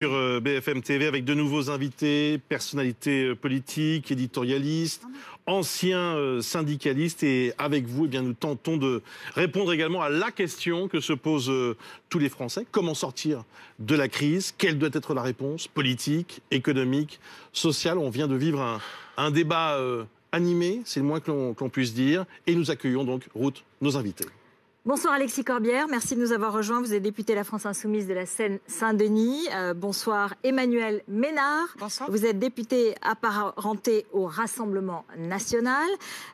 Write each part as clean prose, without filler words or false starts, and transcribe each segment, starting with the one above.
Sur BFM TV avec de nouveaux invités, personnalités politiques, éditorialistes, anciens syndicalistes. Et avec vous, eh bien, nous tentons de répondre également à la question que se posent tous les Français. Comment sortir de la crise? Quelle doit être la réponse politique, économique, sociale? On vient de vivre un débat animé, c'est le moins que l'on puisse dire. Et nous accueillons donc, Ruth, nos invités. Bonsoir Alexis Corbière, merci de nous avoir rejoints. Vous êtes député La France Insoumise de la Seine-Saint-Denis. Bonsoir Emmanuel Ménard. Bonsoir. Vous êtes député apparenté au Rassemblement National.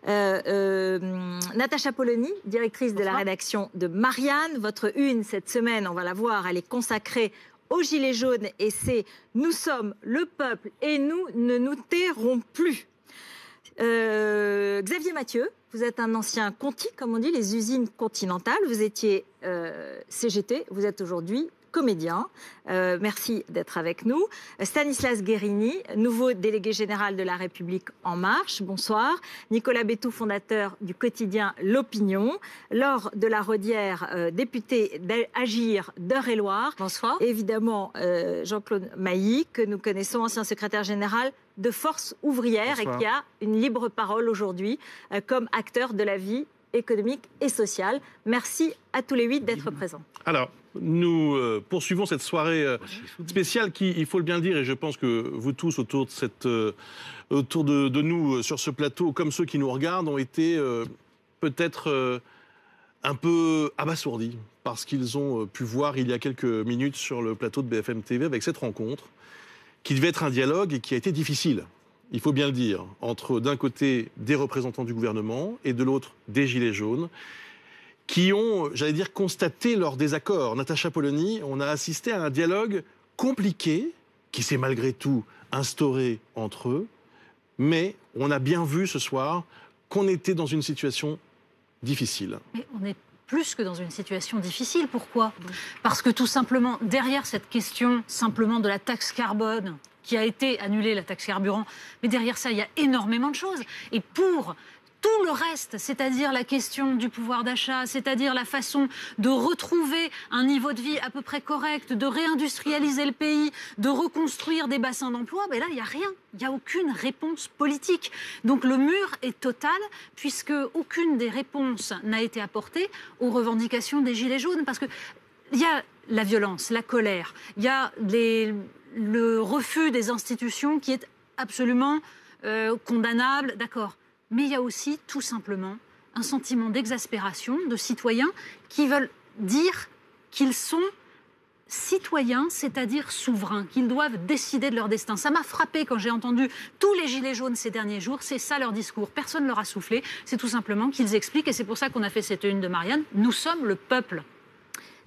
Natacha Polony, directrice de la rédaction de Marianne. Votre une cette semaine, on va la voir, elle est consacrée aux Gilets jaunes et c'est « Nous sommes le peuple et nous ne nous tairons plus ». Xavier Mathieu, vous êtes un ancien Conti, comme on dit, les usines continentales. Vous étiez CGT, vous êtes aujourd'hui comédien. Merci d'être avec nous. Stanislas Guerini, nouveau délégué général de La République En Marche. Bonsoir. Nicolas Bétou, fondateur du quotidien L'Opinion. Laure de la Rodière, députée d'Agir d'Eure-et-Loir. Bonsoir. Évidemment, Jean-Claude Mailly, que nous connaissons, ancien secrétaire général de Force ouvrière. Bonsoir. Et qui a une libre parole aujourd'hui comme acteur de la vie économique et sociale. Merci à tous les 8 d'être présents. Alors, nous poursuivons cette soirée spéciale qui, il faut le bien dire, et je pense que vous tous autour de nous sur ce plateau, comme ceux qui nous regardent, ont été peut-être un peu abasourdis parce qu'ils ont pu voir il y a quelques minutes sur le plateau de BFM TV avec cette rencontre qui devait être un dialogue et qui a été difficile. Il faut bien le dire, entre d'un côté des représentants du gouvernement et de l'autre des Gilets jaunes, qui ont, j'allais dire, constaté leur désaccord. Natacha Polony, on a assisté à un dialogue compliqué, qui s'est malgré tout instauré entre eux, mais on a bien vu ce soir qu'on était dans une situation difficile. Mais on est plus que dans une situation difficile. Pourquoi? Parce que tout simplement, derrière cette question simplement de la taxe carbone, qui a été annulée, la taxe carburant, mais derrière ça, il y a énormément de choses. Et pour tout le reste, c'est-à-dire la question du pouvoir d'achat, c'est-à-dire la façon de retrouver un niveau de vie à peu près correct, de réindustrialiser le pays, de reconstruire des bassins d'emploi, ben là, il n'y a rien. Il n'y a aucune réponse politique. Donc le mur est total, puisque aucune des réponses n'a été apportée aux revendications des Gilets jaunes. Parce qu'il y a la violence, la colère, il y a le refus des institutions qui est absolument condamnable, d'accord. Mais il y a aussi, tout simplement, un sentiment d'exaspération de citoyens qui veulent dire qu'ils sont citoyens, c'est-à-dire souverains, qu'ils doivent décider de leur destin. Ça m'a frappé quand j'ai entendu tous les Gilets jaunes ces derniers jours. C'est ça leur discours. Personne ne leur a soufflé. C'est tout simplement qu'ils expliquent, et c'est pour ça qu'on a fait cette une de Marianne, nous sommes le peuple.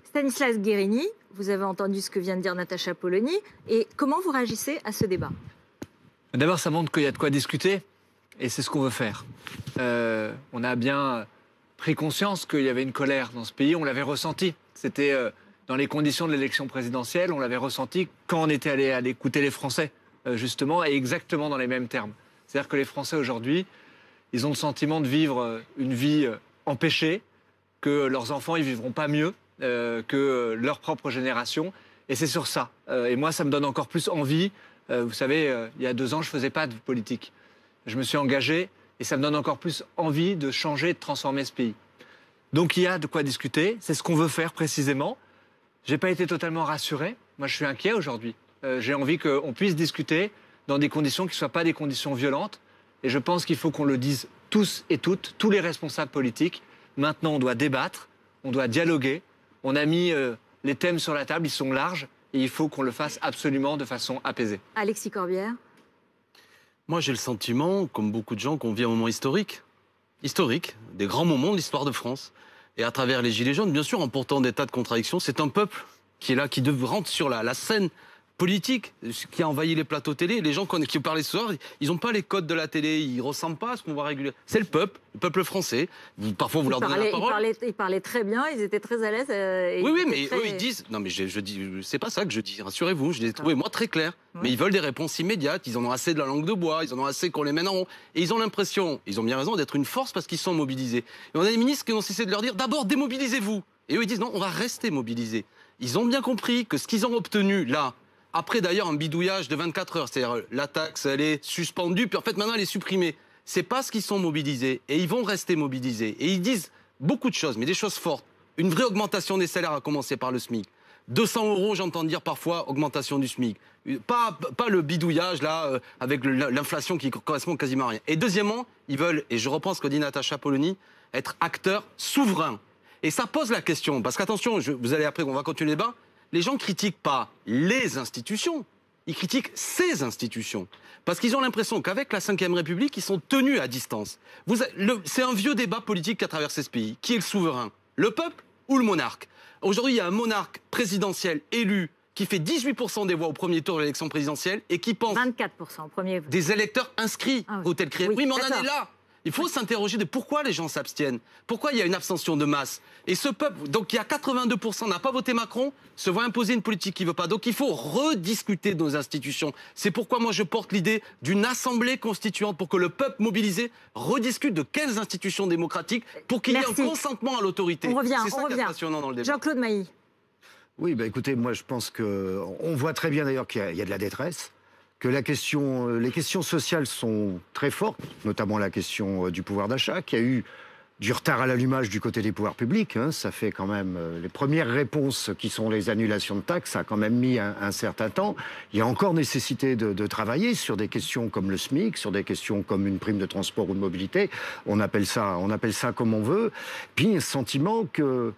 Stanislas Guerini, vous avez entendu ce que vient de dire Natacha Polony. Et comment vous réagissez à ce débat? D'abord, ça montre qu'il y a de quoi discuter. Et c'est ce qu'on veut faire. On a bien pris conscience qu'il y avait une colère dans ce pays, on l'avait ressenti. C'était dans les conditions de l'élection présidentielle, on l'avait ressenti quand on était allé écouter les Français, justement, et exactement dans les mêmes termes. C'est-à-dire que les Français aujourd'hui, ils ont le sentiment de vivre une vie empêchée, que leurs enfants ils vivront pas mieux que leur propre génération. Et c'est sur ça. Et moi, ça me donne encore plus envie. Vous savez, il y a 2 ans, je faisais pas de politique. Je me suis engagé et ça me donne encore plus envie de changer, de transformer ce pays. Donc il y a de quoi discuter, c'est ce qu'on veut faire précisément. Je n'ai pas été totalement rassuré, moi je suis inquiet aujourd'hui. J'ai envie qu'on puisse discuter dans des conditions qui ne soient pas des conditions violentes. Et je pense qu'il faut qu'on le dise tous et toutes, tous les responsables politiques. Maintenant on doit débattre, on doit dialoguer. On a mis les thèmes sur la table, ils sont larges et il faut qu'on le fasse absolument de façon apaisée. Alexis Corbière. Moi, j'ai le sentiment, comme beaucoup de gens, qu'on vit un moment historique. Historique, des grands moments de l'histoire de France. Et à travers les Gilets jaunes, bien sûr, en portant des tas de contradictions, c'est un peuple qui est là, qui rentre sur la scène politique, qui a envahi les plateaux télé. Les gens qui parlaient ce soir, ils n'ont pas les codes de la télé, ils ne ressemblent pas à ce qu'on voit régulièrement. C'est le peuple français. Parfois, vous leur donnez la parole. Ils parlaient très bien, ils étaient très à l'aise. Oui, mais eux, ils disent... Non, mais je dis, c'est pas ça que je dis, rassurez-vous. Je les ai trouvés, moi, très clairs. Mais ils veulent des réponses immédiates, ils en ont assez de la langue de bois, ils en ont assez qu'on les mène en rond. Et ils ont l'impression, ils ont bien raison, d'être une force parce qu'ils sont mobilisés. Et on a des ministres qui ont cessé de leur dire, d'abord, démobilisez-vous. Et eux, ils disent, non, on va rester mobilisés. Ils ont bien compris que ce qu'ils ont obtenu, là, après d'ailleurs un bidouillage de 24 heures. C'est-à-dire la taxe, elle est suspendue, puis en fait maintenant elle est supprimée. C'est parce qu'ils sont mobilisés, et ils vont rester mobilisés. Et ils disent beaucoup de choses, mais des choses fortes. Une vraie augmentation des salaires, à commencer par le SMIC. 200 €, j'entends dire parfois, augmentation du SMIC. Pas le bidouillage, là, avec l'inflation qui correspond quasiment à rien. Et deuxièmement, ils veulent, et je reprends ce que dit Natacha Polony, être acteurs souverains. Et ça pose la question, parce qu'attention, vous allez après, on va continuer le débat, les gens ne critiquent pas les institutions, ils critiquent ces institutions. Parce qu'ils ont l'impression qu'avec la Ve République, ils sont tenus à distance. C'est un vieux débat politique qui a traversé ce pays. Qui est le souverain? Le peuple ou le monarque? Aujourd'hui, il y a un monarque présidentiel élu qui fait 18% des voix au premier tour de l'élection présidentielle et qui pense... 24% au premier vote. Des électeurs inscrits au tel critère. Oui, mais on en est là. Il faut s'interroger de pourquoi les gens s'abstiennent. Pourquoi il y a une abstention de masse. Et ce peuple, donc il y a 82% n'a pas voté Macron, se voit imposer une politique qu'il ne veut pas. Donc il faut rediscuter de nos institutions. C'est pourquoi moi je porte l'idée d'une assemblée constituante pour que le peuple mobilisé rediscute de quelles institutions démocratiques pour qu'il y ait un consentement à l'autorité. On revient, c'est ça qui est passionnant dans le débat. Jean-Claude Mailly. Oui, écoutez, moi je pense qu'on voit très bien d'ailleurs qu'il y a de la détresse, que les questions sociales sont très fortes, notamment la question du pouvoir d'achat, qu'il y a eu du retard à l'allumage du côté des pouvoirs publics. Ça fait quand même les premières réponses qui sont les annulations de taxes, ça a quand même mis un certain temps. Il y a encore nécessité de travailler sur des questions comme le SMIC, sur des questions comme une prime de transport ou de mobilité. On appelle ça comme on veut. Puis un sentiment que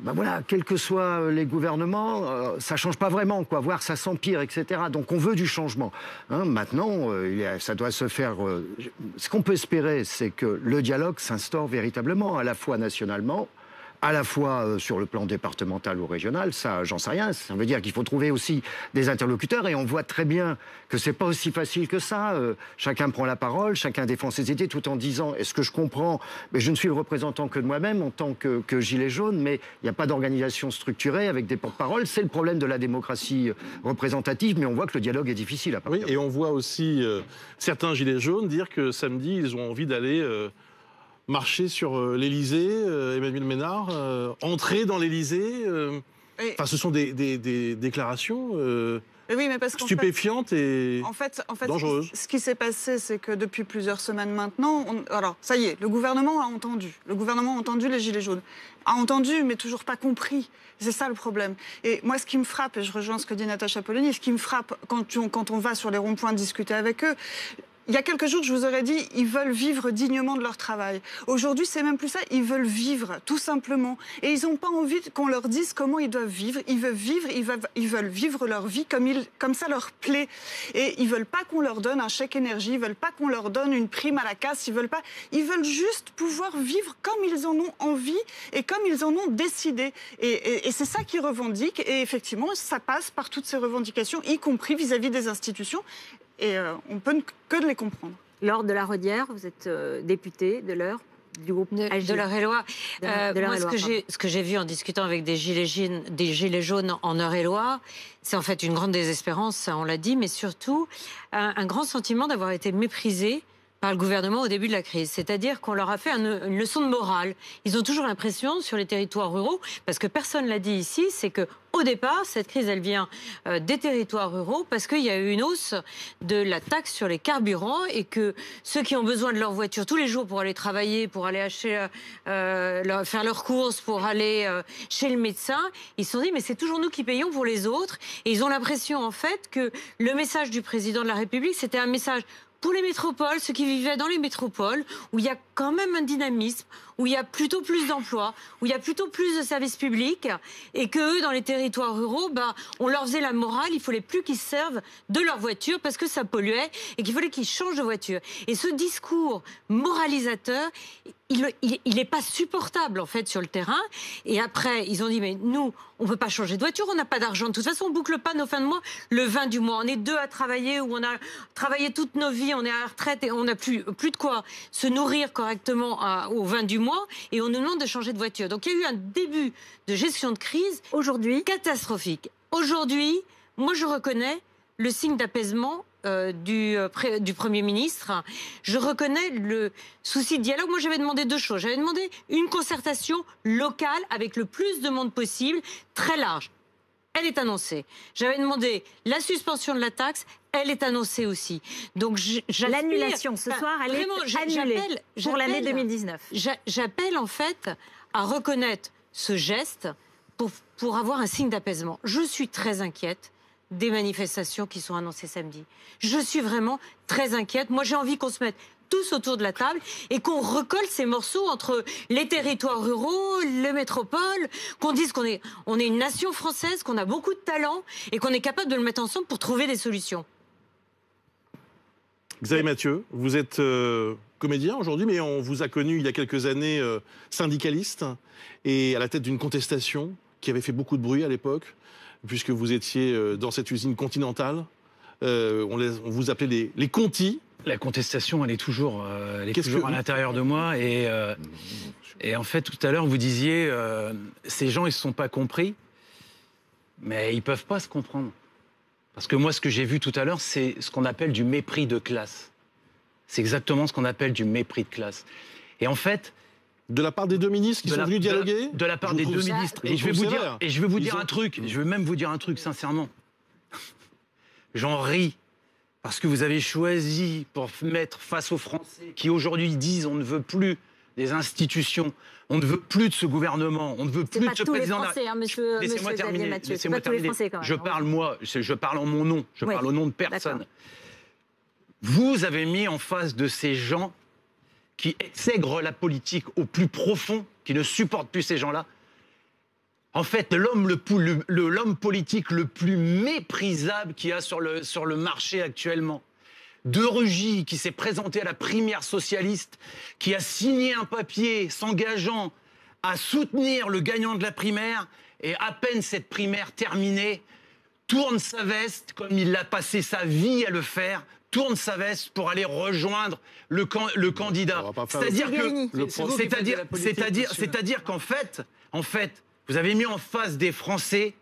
voilà, quels que soient les gouvernements, ça change pas vraiment, quoi, voire ça s'empire, etc. Donc on veut du changement. Maintenant, ça doit se faire. Ce qu'on peut espérer, c'est que le dialogue s'instaure véritablement, à la fois nationalement, à la fois sur le plan départemental ou régional, ça, j'en sais rien. Ça veut dire qu'il faut trouver aussi des interlocuteurs, et on voit très bien que c'est pas aussi facile que ça. Chacun prend la parole, chacun défend ses idées, tout en disant, est-ce que je comprends, mais je ne suis le représentant que de moi-même en tant que gilet jaune, mais il n'y a pas d'organisation structurée avec des porte-paroles. C'est le problème de la démocratie représentative, mais on voit que le dialogue est difficile à partir. Oui, et on voit aussi certains gilets jaunes dire que samedi, ils ont envie d'aller... marcher sur l'Élysée, Emmanuel Ménard, entrer dans l'Élysée. Enfin, ce sont des déclarations oui, mais parce stupéfiantes et en fait, dangereuses. Ce qui s'est passé, c'est que depuis plusieurs semaines maintenant, alors ça y est, le gouvernement a entendu. Le gouvernement a entendu les Gilets jaunes. A entendu, mais toujours pas compris. C'est ça le problème. Et moi, ce qui me frappe, et je rejoins ce que dit Natacha Polony, ce qui me frappe quand on va sur les ronds-points discuter avec eux, il y a quelques jours, je vous aurais dit, ils veulent vivre dignement de leur travail. Aujourd'hui, c'est même plus ça, ils veulent vivre, tout simplement. Et ils n'ont pas envie qu'on leur dise comment ils doivent vivre. Ils veulent vivre leur vie comme ça leur plaît. Et ils veulent pas qu'on leur donne un chèque énergie, ils veulent pas qu'on leur donne une prime à la casse, ils veulent juste pouvoir vivre comme ils en ont envie et comme ils en ont décidé. Et c'est ça qu'ils revendiquent. Et effectivement, ça passe par toutes ces revendications, y compris vis-à-vis des institutions. Et on peut que de les comprendre. Laure de la Rodière, vous êtes députée de l'Eure, du groupe de l'Eure-et-Loire. Moi, ce que j'ai vu en discutant avec des gilets jaunes en Eure-et-Loire, c'est en fait une grande désespérance, ça on l'a dit, mais surtout un grand sentiment d'avoir été méprisé par le gouvernement au début de la crise. C'est-à-dire qu'on leur a fait une leçon de morale. Ils ont toujours l'impression, sur les territoires ruraux, parce que personne ne l'a dit ici, c'est que au départ, cette crise, elle vient des territoires ruraux parce qu'il y a eu une hausse de la taxe sur les carburants et que ceux qui ont besoin de leur voiture tous les jours pour aller travailler, pour aller acheter, faire leurs courses, pour aller chez le médecin, ils se sont dit mais c'est toujours nous qui payons pour les autres. Et ils ont l'impression en fait que le message du président de la République, c'était un message pour les métropoles, ceux qui vivaient dans les métropoles, où il y a quand même un dynamisme, où il y a plutôt plus d'emplois, où il y a plutôt plus de services publics, et qu'eux, dans les territoires ruraux, on leur faisait la morale, il fallait plus qu'ils se servent de leur voiture parce que ça polluait, et qu'il fallait qu'ils changent de voiture. Et ce discours moralisateur, il n'est pas supportable, en fait, sur le terrain. Et après, ils ont dit, mais nous, on ne peut pas changer de voiture, on n'a pas d'argent. De toute façon, on ne boucle pas nos fins de mois le 20 du mois. On est deux à travailler, où on a travaillé toute nos vies, on est à la retraite et on n'a plus de quoi se nourrir correctement au 20 du mois, et on nous demande de changer de voiture. Donc il y a eu un début de gestion de crise aujourd'hui catastrophique. Aujourd'hui, moi je reconnais le signe d'apaisement du Premier ministre. Je reconnais le souci de dialogue. Moi j'avais demandé deux choses. J'avais demandé une concertation locale avec le plus de monde possible, très large. elle est annoncée. J'avais demandé la suspension de la taxe, elle est annoncée aussi. Donc l'annulation ce soir, elle est annulée pour l'année 2019. J'appelle en fait à reconnaître ce geste pour avoir un signe d'apaisement. Je suis très inquiète des manifestations qui sont annoncées samedi. Je suis vraiment très inquiète. Moi, j'ai envie qu'on se mette tous autour de la table et qu'on recolle ces morceaux entre les territoires ruraux, les métropoles, qu'on dise qu'on est une nation française, qu'on a beaucoup de talent et qu'on est capable de le mettre ensemble pour trouver des solutions. Xavier Mathieu, vous êtes comédien aujourd'hui, mais on vous a connu il y a quelques années syndicaliste et à la tête d'une contestation qui avait fait beaucoup de bruit à l'époque, puisque vous étiez dans cette usine Continentale. On vous appelait les Contis. La contestation, elle est toujours à l'intérieur de moi. Et en fait, tout à l'heure, vous disiez, ces gens, ils ne se sont pas compris, mais ils ne peuvent pas se comprendre. Parce que moi, ce que j'ai vu tout à l'heure, c'est ce qu'on appelle du mépris de classe. C'est exactement ce qu'on appelle du mépris de classe. Et en fait... De la part des deux ministres qui sont venus dialoguer. De la part des deux ministres. Et je vais vous dire un truc, je vais même vous dire un truc, sincèrement. J'en ris. Parce que vous avez choisi pour mettre face aux Français qui aujourd'hui disent on ne veut plus des institutions, on ne veut plus de ce gouvernement, on ne veut plus de ce président. C'est pas tous les Français, monsieur Xavier Mathieu. C'est pas tous les Français quand même. Je parle en mon nom, je parle au nom de personne. Vous avez mis en face de ces gens qui exègrent la politique au plus profond, qui ne supportent plus ces gens-là. En fait, l'homme politique le plus méprisable qu'il y a sur le marché actuellement. De Rugy, qui s'est présenté à la primaire socialiste, qui a signé un papier s'engageant à soutenir le gagnant de la primaire, et à peine cette primaire terminée, tourne sa veste, comme il a passé sa vie à le faire, tourne sa veste pour aller rejoindre le candidat. C'est-à-dire qu'en fait, vous avez mis en face des Français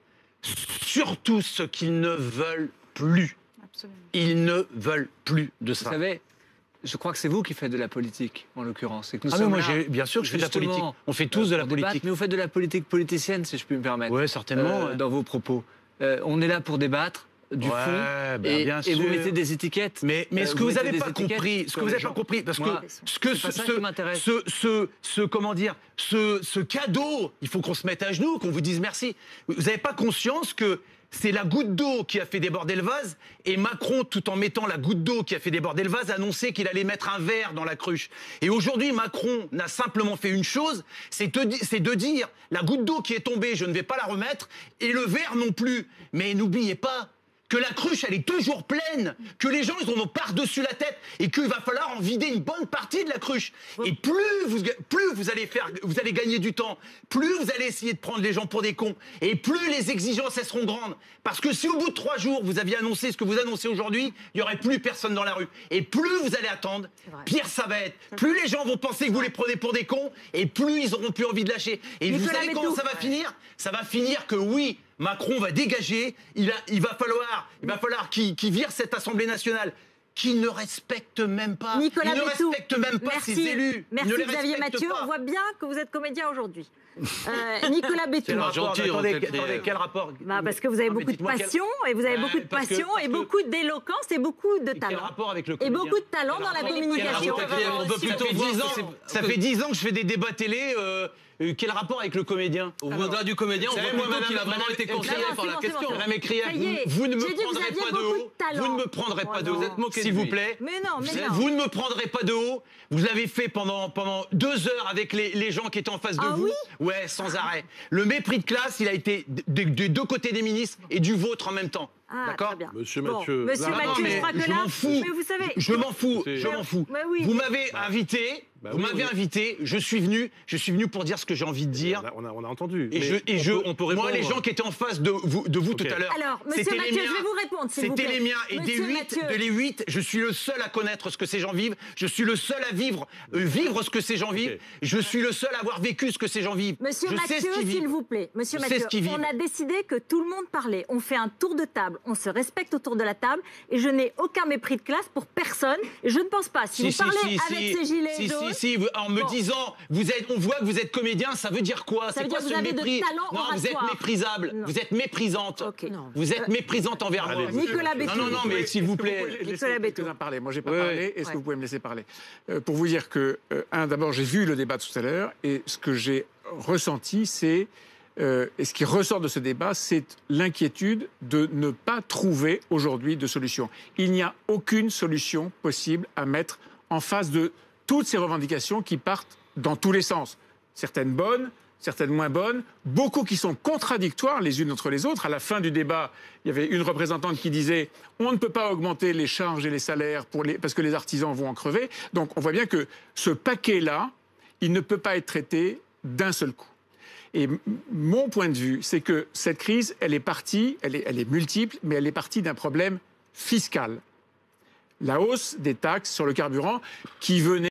surtout ce qu'ils ne veulent plus. Absolument. Ils ne veulent plus de ça. Vous savez, je crois que c'est vous qui faites de la politique, en l'occurrence. Bien sûr que je fais de la politique. On fait tous de la politique. Mais vous faites de la politique politicienne, si je puis me permettre. Oui, certainement. Dans vos propos. On est là pour débattre du fond, bien sûr. et vous mettez des étiquettes. Mais ce que vous n'avez pas compris, parce que ce cadeau, il faut qu'on se mette à genoux, qu'on vous dise merci. Vous n'avez pas conscience que c'est la goutte d'eau qui a fait déborder le vase, et Macron, tout en mettant la goutte d'eau qui a fait déborder le vase, a annoncé qu'il allait mettre un verre dans la cruche. Et aujourd'hui, Macron n'a simplement fait une chose, c'est de dire, la goutte d'eau qui est tombée, je ne vais pas la remettre, et le verre non plus. Mais n'oubliez pas que la cruche, elle est toujours pleine, que les gens, ils en ont par-dessus la tête, et qu'il va falloir en vider une bonne partie de la cruche. Et plus vous allez gagner du temps, plus vous allez essayer de prendre les gens pour des cons, et plus les exigences, elles seront grandes. Parce que si au bout de 3 jours, vous aviez annoncé ce que vous annoncez aujourd'hui, il n'y aurait plus personne dans la rue. Et plus vous allez attendre, pire ça va être. Plus les gens vont penser que vous les prenez pour des cons, et plus ils n'auront plus envie de lâcher. Et vous savez comment ça va finir ? Ça va finir que oui, Macron va dégager, il va falloir qu'il vire cette Assemblée nationale, qu'il ne respecte même pas. Nicolas il ne respecte même pas ses élus. Merci Xavier Mathieu, on voit bien que vous êtes comédien aujourd'hui. Nicolas Bétou. Attendez, quel rapport ? Parce que vous avez beaucoup de passion, et vous avez beaucoup de passion, et beaucoup d'éloquence, et beaucoup de talent. Et beaucoup de talent dans la communication. Ça fait 10 ans que je fais des débats télé. Quel rapport avec le comédien ? Au-delà du comédien, on voit plutôt qu'il a vraiment été concerné par la question. Madame Écrière, vous ne me prendrez pas de haut. Vous ne me prendrez pas de haut, s'il vous plaît. Mais non. Vous ne me prendrez pas de haut. Vous l'avez fait pendant 2 heures avec les gens qui étaient en face de vous. Oui, ouais, sans arrêt. Le mépris de classe, il a été des 2 côtés des ministres et du vôtre en même temps. D'accord ? Monsieur Mathieu. Monsieur Mathieu, je crois que là, mais vous savez... Je m'en fous. Oui. Vous m'avez invité. Invité, je suis venu pour dire ce que j'ai envie de dire. On a entendu. Moi, les gens qui étaient en face de vous tout à l'heure, alors, monsieur Mathieu, je vais vous répondre, s'il vous plaît. C'était les miens. Et de les 8, je suis le seul à connaître ce que ces gens vivent. Je suis le seul à vivre ce que ces gens vivent. Je suis le seul à avoir vécu ce que ces gens vivent. Monsieur Mathieu, s'il vous plaît. Monsieur Mathieu, on a décidé que tout le monde parlait. On fait un tour de table. on se respecte autour de la table et je n'ai aucun mépris de classe pour personne. Et je ne pense pas, si vous parlez avec ces gilets jaunes... en me disant, on voit que vous êtes comédien, ça veut dire quoi? Ça veut C'est quoi dire que vous ce avez mépris? de talent Non, vous êtes oratoire. méprisable, Non. vous êtes méprisante. Ok. Vous êtes méprisante envers moi. Nicolas Bétou. Non, mais s'il vous plaît... Nicolas Bétou. Parler. Moi, j'ai pas parlé. Est-ce que vous pouvez me laisser parler? Pour vous dire que, d'abord, j'ai vu le débat tout à l'heure et ce que j'ai ressenti, c'est et ce qui ressort de ce débat, c'est l'inquiétude de ne pas trouver aujourd'hui de solution. Il n'y a aucune solution possible à mettre en face de toutes ces revendications qui partent dans tous les sens. Certaines bonnes, certaines moins bonnes, beaucoup qui sont contradictoires les unes entre les autres. À la fin du débat, il y avait une représentante qui disait « on ne peut pas augmenter les charges et les salaires parce que les artisans vont en crever ». Donc on voit bien que ce paquet-là, il ne peut pas être traité d'un seul coup. Et mon point de vue, c'est que cette crise, elle est partie, elle est multiple, mais elle est partie d'un problème fiscal. La hausse des taxes sur le carburant qui venait